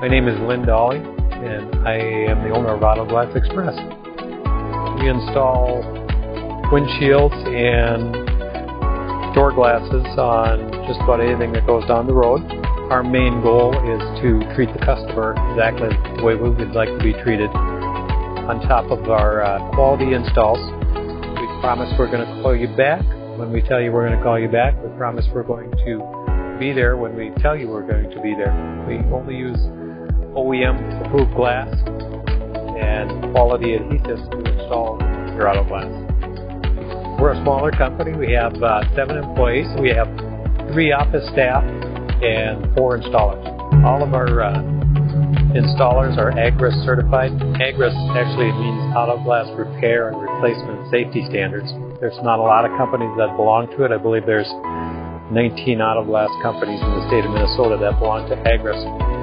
My name is Lynn, and I am the owner of Auto Glass Express. We install windshields and door glasses on just about anything that goes down the road. Our main goal is to treat the customer exactly the way we would like to be treated. On top of our quality installs, we promise we're going to call you back when we tell you we're going to call you back. We promise we're going to be there when we tell you we're going to be there. We only use OEM-approved glass and quality adhesives to install your auto glass. We're a smaller company. We have 7 employees. We have 3 office staff and 4 installers. All of our installers are AGRSS-certified. AGRSS actually means Auto Glass Repair and Replacement Safety Standards. There's not a lot of companies that belong to it. I believe there's 19 auto glass companies in the state of Minnesota that belong to AGRSS.